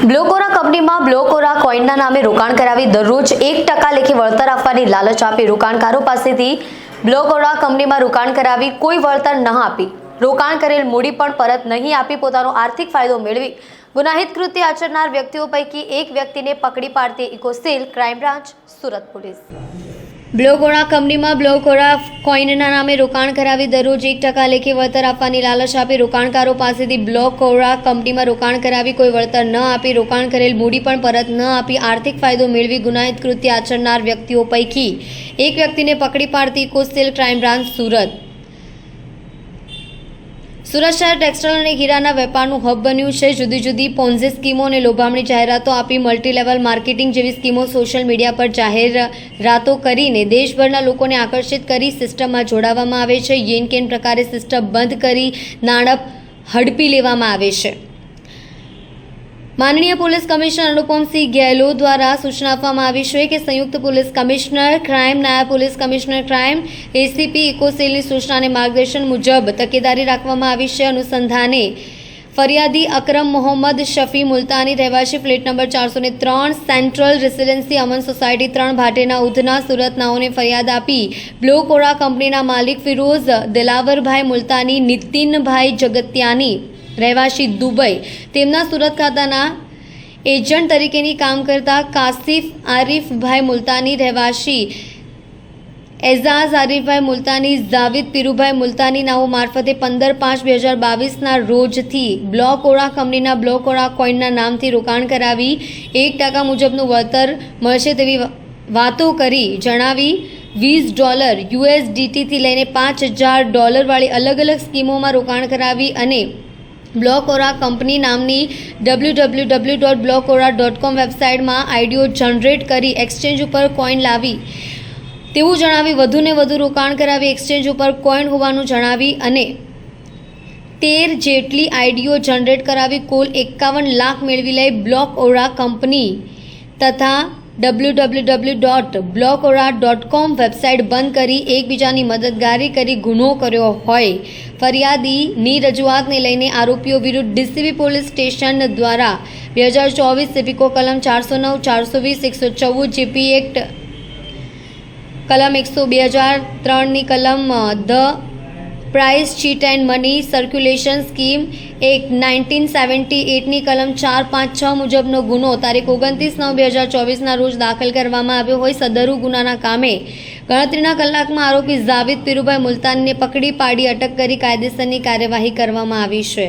બ્લોકોરા કંપનીમાં બ્લોકોરા કોઈનના નામે રોકાણ કરાવી દરરોજ 1% લેખે વળતર આપવાની લાલચ આપી રોકાણકારો પાસેથી બ્લોકોરા કંપનીમાં રોકાણ કરાવી કોઈ વળતર ન આપી રોકાણ કરેલ મૂડી પણ પરત નહીં આપી પોતાનો આર્થિક ફાયદો મેળવી ગુનાહિત કૃત્ય આચરનાર વ્યક્તિઓ પૈકી એક વ્યક્તિને પકડી પાડતી eco cell crime branch Surat police. Blockora કંપનીમાં બ્લોકોરા કોઈનના નામે રોકાણ કરાવી દરરોજ 1% લેખે વળતર આપવાની લાલચ આપી રોકાણકારો પાસેથી બ્લોકોરા કંપનીમાં રોકાણ કરાવી કોઈ વળતર ન આપી રોકાણ કરેલ મૂડી પણ પરત ન આપી આર્થિક ફાયદો મેળવી ગુનાહિત કૃત્ય આચરનાર વ્યક્તિઓ પૈકી એક વ્યક્તિને પકડી પાડતી eco cell crime branch Surat. Surat શહેર ટેક્સટાઇલ અને હીરાના વેપારનું હબ બન્યું છે। જુદી જુદી પોન્ઝી સ્કીમો અને લોભામણી જાહેરાતો આપી મલ્ટી લેવલ માર્કેટિંગ જેવી સ્કીમો સોશિયલ મીડિયા પર જાહેરાતો કરીને દેશભરના લોકોને આકર્ષિત કરી સિસ્ટમમાં જોડાવામાં આવે છે। યેન કેન પ્રકારે સિસ્ટમ બંધ કરી નાણાં હડપી લેવામાં આવે છે। माननीय पुलिस कमिश्नर अनुपम सिंह गहलोत द्वारा सूचना આપવામાં આવી છે કે संयुक्त पुलिस कमिश्नर क्राइम नायब पुलिस कमिश्नर क्राइम एसीपी इकोसेलની સૂચના અને માર્ગદર્શન મુજબ તકેદારી રાખવામાં આવી છે। અનુસંધાને ફરિયાદી અકરમ મોહમ્મદ શફી મુલતાની રહેવાસી ફ્લેટ નંબર 403 સેન્ટ્રલ રેસિડેન્સી અમન સોસાયટી 3 ભાટેના ઉધના સુરત નાઓને ફરિયાદ આપી બ્લોકોરા કંપનીના માલિક ફિરોઝ દિલાવરભાઈ મુલતાની નીતિનભાઈ જગત્યાની રહેવાસી દુબઈ તેમના સુરત ખાતાના એજન્ટ તરીકેની કામ કરતા કાસિફ આરીફભાઈ મુલતાની રહેવાસી એઝાઝ આરીફભાઈ મુલતાની જાવિદ પીરુભાઈ મુલતાની નાઓ મારફતે 15/5/2022ના રોજથી બ્લોકોરા કંપનીના બ્લોકોરા કોઈનના નામથી રોકાણ કરાવી 1% મુજબનું વળતર મળશે તેવી વાતો કરી જણાવી $20 USDTથી લઈને $5000 વાળી અલગ અલગ સ્કીમોમાં રોકાણ કરાવી અને બ્લોકોરા કંપની નામની www.blokora.com વેબસાઇટમાં આઈડીઓ જનરેટ કરી એક્સચેન્જ ઉપર કોઈન લાવી તેવું જણાવી વધુને વધુ રોકાણ કરાવી એક્સચેન્જ ઉપર કોઈન હોવાનું જણાવી અને 13 જેટલી આઈડીઓ જનરેટ કરાવી કુલ 51 લાખ મેળવી લઈ બ્લોકોરા કંપની તથા www.blokora.com વેબસાઇટ બંધ કરી એકબીજાની મદદગારી કરી ગુનો કર્યો હોય ફરિયાદીની રજૂઆતને લઈને આરોપીઓ વિરુદ્ધ ડીસીબી પોલીસ સ્ટેશન દ્વારા 2024 સિવિકો કલમ 409, 420, 114 જીપી એક્ટ કલમ 100/2003ની કલમ the prize chits and money circulation scheme act 1978ની કલમ 4, 5, 6 મુજબનો ગુનો તારીખ 29/9/2024ના રોજ દાખલ કરવામાં આવ્યો હોય સદરુ ગુનાના કામે ગણતરીના કલાકમાં આરોપી જાવિદ પીરુભાઈ મુલતાનીને પકડી પાડી અટક કરી કાયદેસરની કાર્યવાહી કરવામાં આવી છે।